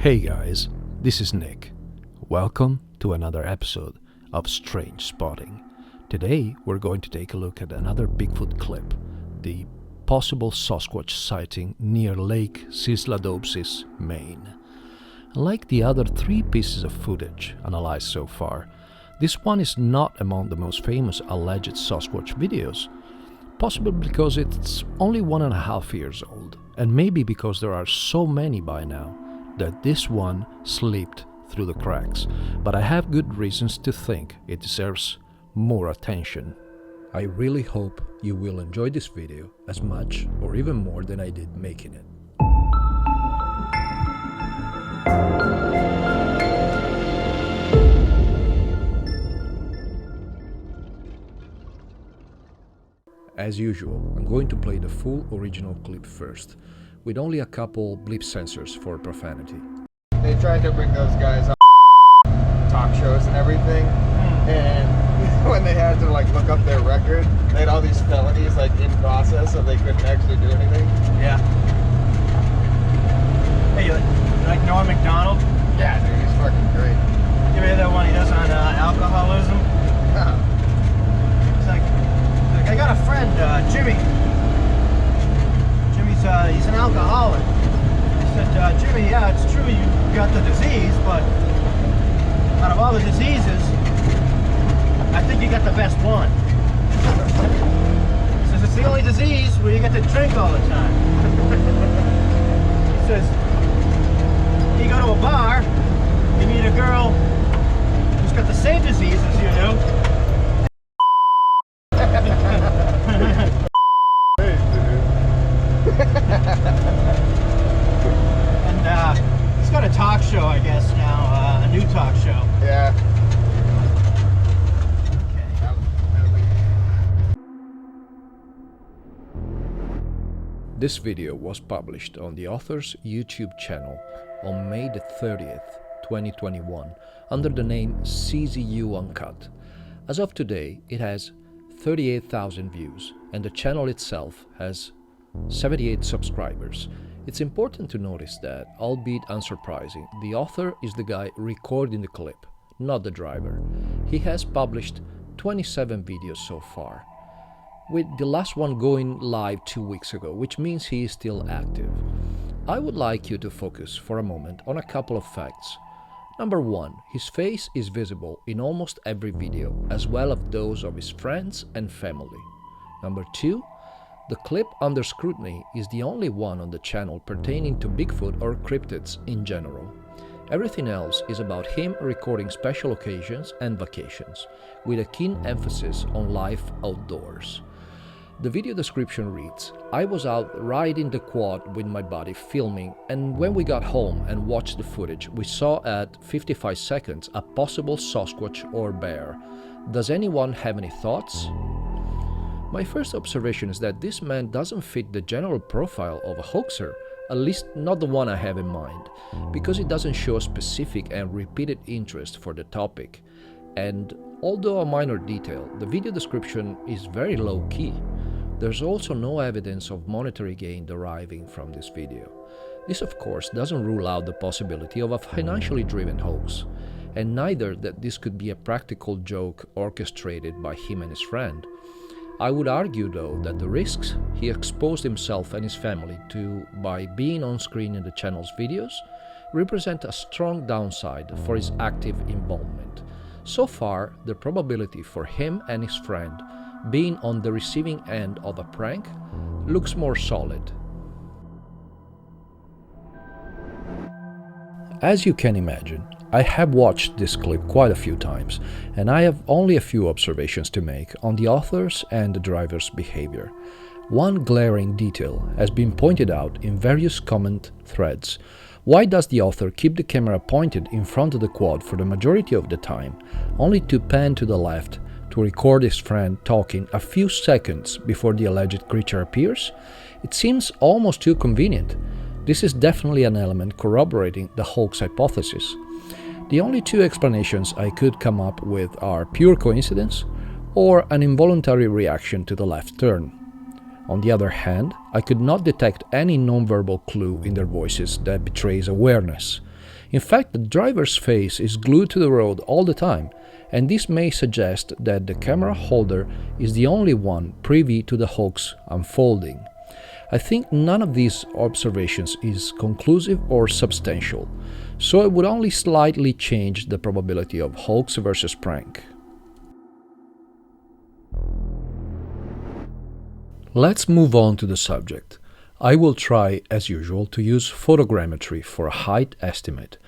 Hey guys, this is Nick. Welcome to another episode of Strange Spotting. Today we're going to take a look at another Bigfoot clip, the possible Sasquatch sighting near Lake Sysladobsis, Maine. Like the other three pieces of footage analyzed so far, this one is not among the most famous alleged Sasquatch videos, possibly because it's only 1.5 years old, and maybe because there are so many by now that this one slipped through the cracks, but I have good reasons to think it deserves more attention. I really hope you will enjoy this video as much or even more than I did making it. As usual, I'm going to play the full original clip first, with only a couple bleep sensors for profanity. They tried to bring those guys on talk shows and everything, and when they had to look up their record, they had all these felonies in process, so they couldn't actually do anything. Yeah. Hey, you like Norm Macdonald? Yeah, dude, he's fucking great. You ever hear that one he does on alcoholism? Huh. It's like I got a friend, Jimmy. He's an alcoholic. I said, Jimmy, yeah, it's true you got the disease, but out of all the diseases, I think you got the best one. He says, it's the only disease where you get to drink all the time. He says, you go to a bar, you meet a girl who's got the same disease as you do. And he's got a talk show, I guess, now, a new talk show. Yeah. This video was published on the author's YouTube channel on May the 30th, 2021, under the name CZU Uncut. As of today, it has 38,000 views, and the channel itself has 78 subscribers. It's important to notice that, albeit unsurprising, the author is the guy recording the clip, not the driver. He has published 27 videos so far, with the last one going live 2 weeks ago, which means he is still active. I would like you to focus for a moment on a couple of facts. Number one, his face is visible in almost every video, as well as those of his friends and family. Number two, the clip under scrutiny is the only one on the channel pertaining to Bigfoot or cryptids in general. Everything else is about him recording special occasions and vacations, with a keen emphasis on life outdoors. The video description reads, I was out riding the quad with my buddy filming, and when we got home and watched the footage, we saw at 55 seconds a possible Sasquatch or bear. Does anyone have any thoughts? My first observation is that this man doesn't fit the general profile of a hoaxer, at least not the one I have in mind, because it doesn't show a specific and repeated interest for the topic. And although a minor detail, the video description is very low-key. There's also no evidence of monetary gain deriving from this video. This, of course, doesn't rule out the possibility of a financially driven hoax, and neither that this could be a practical joke orchestrated by him and his friend. I would argue, though, that the risks he exposed himself and his family to by being on screen in the channel's videos represent a strong downside for his active involvement. So far, the probability for him and his friend being on the receiving end of a prank looks more solid. As you can imagine, I have watched this clip quite a few times, and I have only a few observations to make on the author's and the driver's behavior. One glaring detail has been pointed out in various comment threads. Why does the author keep the camera pointed in front of the quad for the majority of the time, only to pan to the left to record his friend talking a few seconds before the alleged creature appears? It seems almost too convenient. This is definitely an element corroborating the hoax hypothesis. The only two explanations I could come up with are pure coincidence or an involuntary reaction to the left turn. On the other hand, I could not detect any nonverbal clue in their voices that betrays awareness. In fact, the driver's face is glued to the road all the time, and this may suggest that the camera holder is the only one privy to the hoax unfolding. I think none of these observations is conclusive or substantial, so I would only slightly change the probability of hoax versus prank. Let's move on to the subject. I will try, as usual, to use photogrammetry for a height estimate.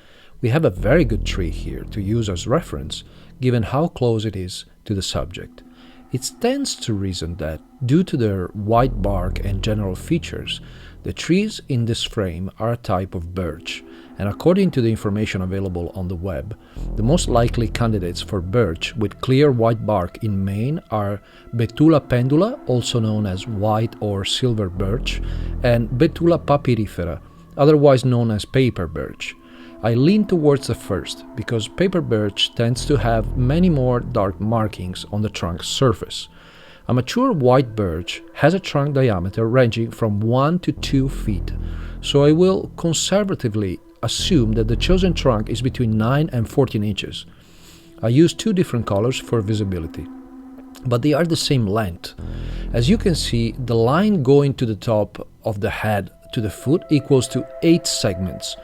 We have a very good tree here to use as reference, given how close it is to the subject. It stands to reason that, due to their white bark and general features, the trees in this frame are a type of birch, and according to the information available on the web, the most likely candidates for birch with clear white bark in Maine are Betula pendula, also known as white or silver birch, and Betula papyrifera, otherwise known as paper birch. I lean towards the first because paper birch tends to have many more dark markings on the trunk surface. A mature white birch has a trunk diameter ranging from 1 to 2 feet, so I will conservatively assume that the chosen trunk is between 9 and 14 inches. I use 2 different colors for visibility, but they are the same length. As you can see, the line going to the top of the head to the foot equals to 8 segments.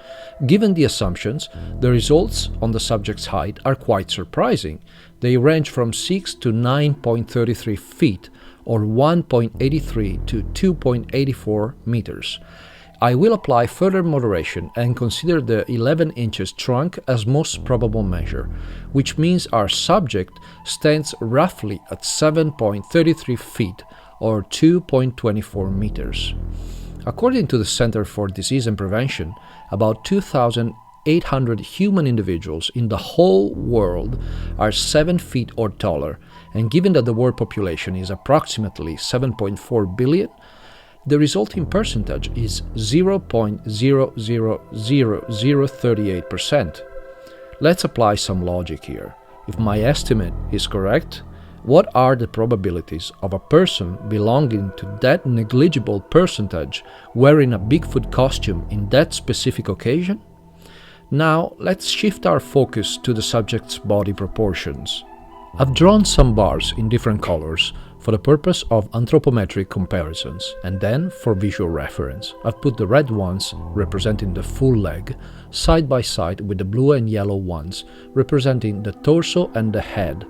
Given the assumptions, the results on the subject's height are quite surprising. They range from 6 to 9.33 feet, or 1.83 to 2.84 meters. I will apply further moderation and consider the 11 inches trunk as most probable measure, which means our subject stands roughly at 7.33 feet, or 2.24 meters. According to the Center for Disease and Prevention, about 2,800 human individuals in the whole world are 7 feet or taller, and given that the world population is approximately 7.4 billion, the resulting percentage is 0.000038%. Let's apply some logic here. If my estimate is correct, what are the probabilities of a person belonging to that negligible percentage wearing a Bigfoot costume in that specific occasion? Now, let's shift our focus to the subject's body proportions. I've drawn some bars in different colors for the purpose of anthropometric comparisons, and then, for visual reference, I've put the red ones, representing the full leg, side by side with the blue and yellow ones, representing the torso and the head.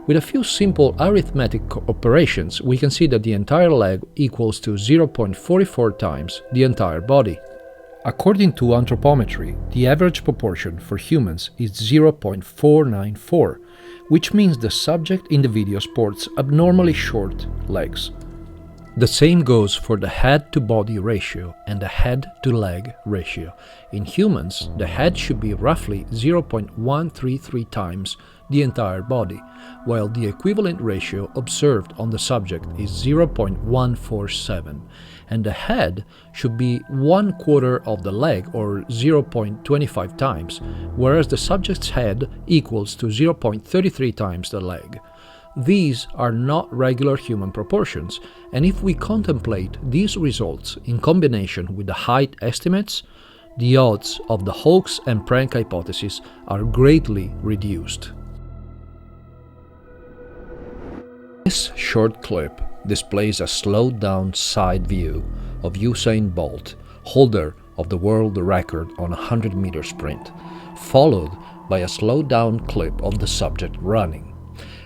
With a few simple arithmetic operations, we can see that the entire leg equals to 0.44 times the entire body. According to anthropometry, the average proportion for humans is 0.494, which means the subject in the video sports abnormally short legs. The same goes for the head-to-body ratio and the head-to-leg ratio. In humans, the head should be roughly 0.133 times the entire body, while the equivalent ratio observed on the subject is 0.147, and the head should be 1/4 of the leg, or 0.25 times, whereas the subject's head equals to 0.33 times the leg. These are not regular human proportions, and if we contemplate these results in combination with the height estimates, the odds of the hoax and prank hypothesis are greatly reduced. This short clip displays a slowed-down side view of Usain Bolt, holder of the world record on a 100-meter sprint, followed by a slowed-down clip of the subject running.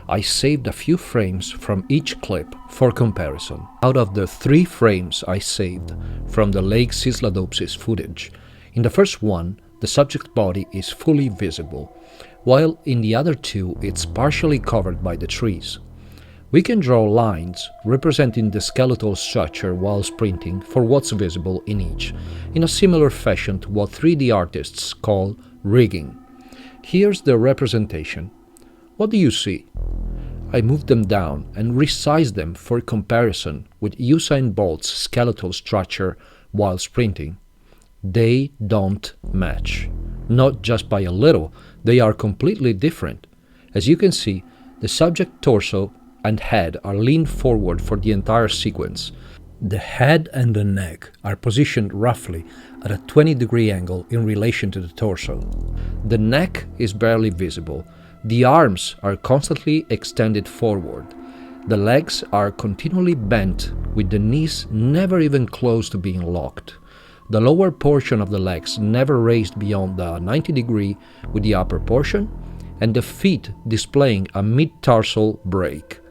I saved a few frames from each clip for comparison. Out of the 3 frames I saved from the Lake Sysladobsis footage, in the first one, the subject's body is fully visible, while in the other 2 it's partially covered by the trees. We can draw lines representing the skeletal structure while sprinting for what's visible in each, in a similar fashion to what 3D artists call rigging. Here's the representation. What do you see? I moved them down and resized them for comparison with Usain Bolt's skeletal structure while sprinting. They don't match. Not just by a little, they are completely different. As you can see, the subject torso and head are leaned forward for the entire sequence. The head and the neck are positioned roughly at a 20-degree angle in relation to the torso. The neck is barely visible. The arms are constantly extended forward. The legs are continually bent, with the knees never even close to being locked. The lower portion of the legs never raised beyond the 90 degree with the upper portion, and the feet displaying a mid-tarsal break.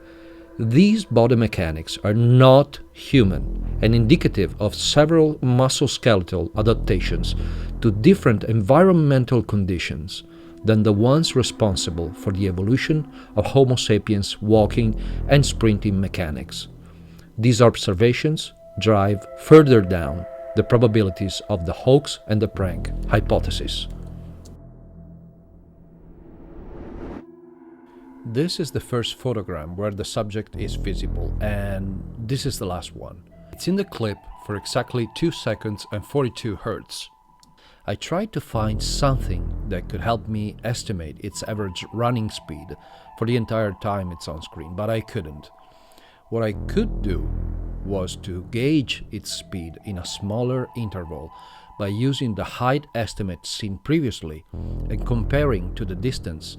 These body mechanics are not human and indicative of several musculoskeletal adaptations to different environmental conditions than the ones responsible for the evolution of Homo sapiens' walking and sprinting mechanics. These observations drive further down the probabilities of the hoax and the prank hypothesis. This is the first photogram where the subject is visible, and this is the last one. It's in the clip for exactly 2 seconds and 42 Hz. I tried to find something that could help me estimate its average running speed for the entire time it's on screen, but I couldn't. What I could do was to gauge its speed in a smaller interval by using the height estimate seen previously and comparing to the distance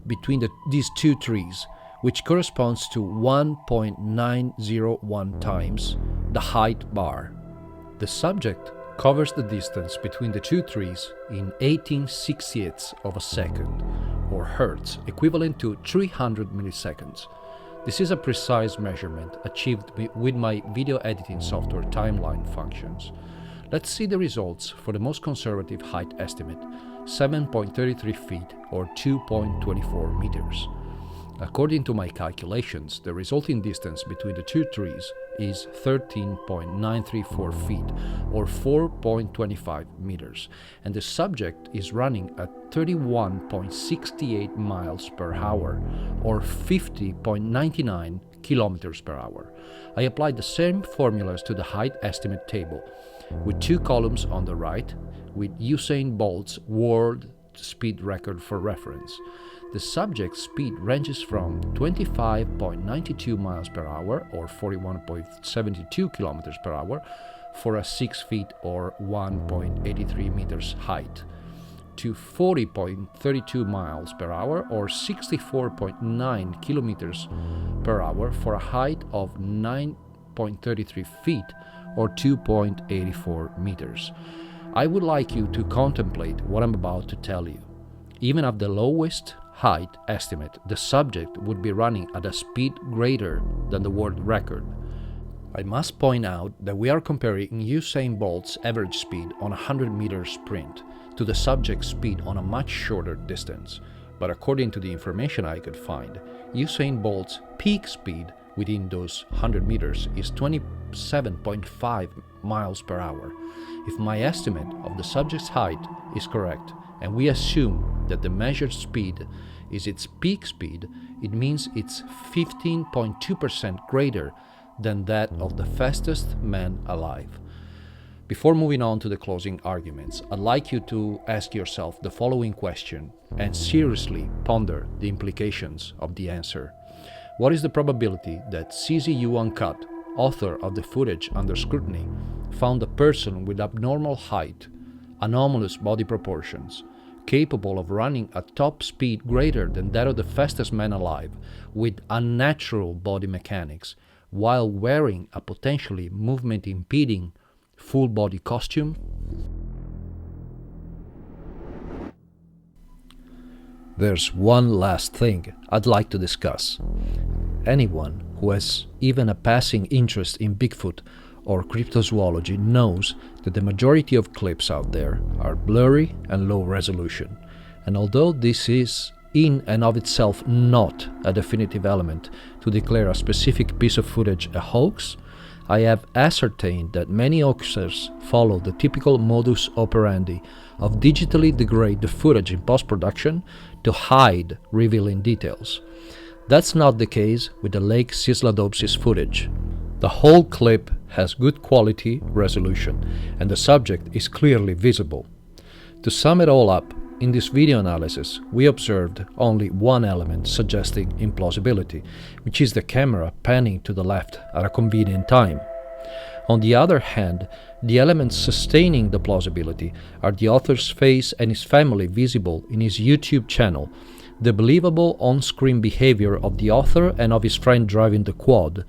between these two trees, which corresponds to 1.901 times the height bar. The subject covers the distance between the two trees in 18/60ths of a second, or hertz, equivalent to 300 milliseconds. This is a precise measurement achieved with my video editing software timeline functions. Let's see the results for the most conservative height estimate, 7.33 feet or 2.24 meters. According to my calculations, the resulting distance between the two trees is 13.934 feet or 4.25 meters, and the subject is running at 31.68 miles per hour or 50.99 kilometers per hour. I applied the same formulas to the height estimate table, with 2 columns on the right, with Usain Bolt's world speed record for reference. The subject's speed ranges from 25.92 miles per hour or 41.72 kilometers per hour for a 6 feet or 1.83 meters height, to 40.32 miles per hour or 64.9 kilometers per hour for a height of 9.33 feet or 2.84 meters. I would like you to contemplate what I'm about to tell you. Even at the lowest height estimate, the subject would be running at a speed greater than the world record. I must point out that we are comparing Usain Bolt's average speed on a 100-meter sprint to the subject's speed on a much shorter distance. But according to the information I could find, Usain Bolt's peak speed within those 100 meters is 27.5 miles per hour. If my estimate of the subject's height is correct, and we assume that the measured speed is its peak speed, it means it's 15.2% greater than that of the fastest man alive. Before moving on to the closing arguments, I'd like you to ask yourself the following question and seriously ponder the implications of the answer. What is the probability that CZU Uncut, author of the footage under scrutiny, found a person with abnormal height, anomalous body proportions, capable of running at top speed greater than that of the fastest man alive, with unnatural body mechanics, while wearing a potentially movement-impeding full-body costume? There's one last thing I'd like to discuss. Anyone who has even a passing interest in Bigfoot or cryptozoology knows that the majority of clips out there are blurry and low resolution. And although this is in and of itself not a definitive element to declare a specific piece of footage a hoax, I have ascertained that many hoaxers follow the typical modus operandi of digitally degrade the footage in post-production to hide revealing details. That's not the case with the Lake Sysladobsis footage. The whole clip has good quality resolution, and the subject is clearly visible. To sum it all up, in this video analysis, we observed only one element suggesting implausibility, which is the camera panning to the left at a convenient time. On the other hand, the elements sustaining the plausibility are the author's face and his family visible in his YouTube channel, the believable on-screen behavior of the author and of his friend driving the quad,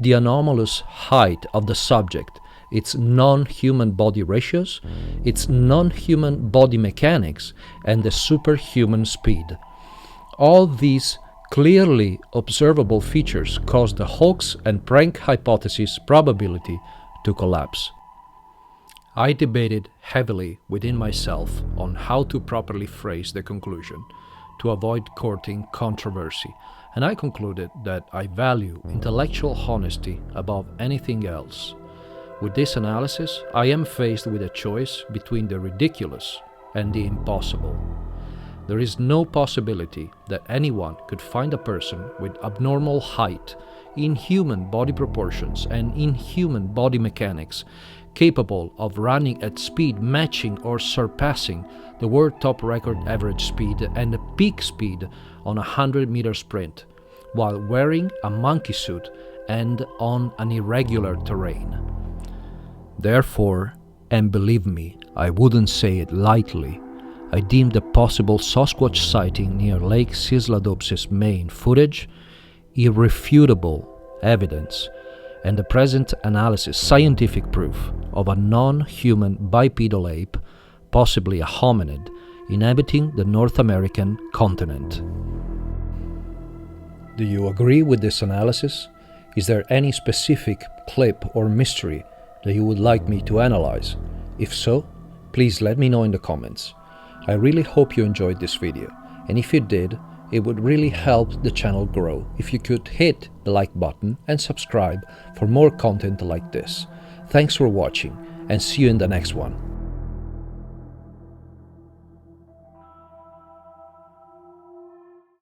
the anomalous height of the subject, its non-human body ratios, its non-human body mechanics, and the superhuman speed. All these clearly observable features cause the hoax and prank hypothesis probability to collapse. I debated heavily within myself on how to properly phrase the conclusion to avoid courting controversy, and I concluded that I value intellectual honesty above anything else. With this analysis, I am faced with a choice between the ridiculous and the impossible. There is no possibility that anyone could find a person with abnormal height, inhuman body proportions, and inhuman body mechanics capable of running at speed matching or surpassing the world top record average speed and the peak speed on a 100-meter sprint, while wearing a monkey suit and on an irregular terrain. Therefore, and believe me, I wouldn't say it lightly, I deemed the possible Sasquatch sighting near Lake Sysladobsis, Maine footage irrefutable evidence, and the present analysis scientific proof of a non-human bipedal ape, possibly a hominid, inhabiting the North American continent. Do you agree with this analysis? Is there any specific clip or mystery that you would like me to analyze? If so, please let me know in the comments. I really hope you enjoyed this video, and if you did, it would really help the channel grow if you could hit the like button and subscribe for more content like this. Thanks for watching, and see you in the next one.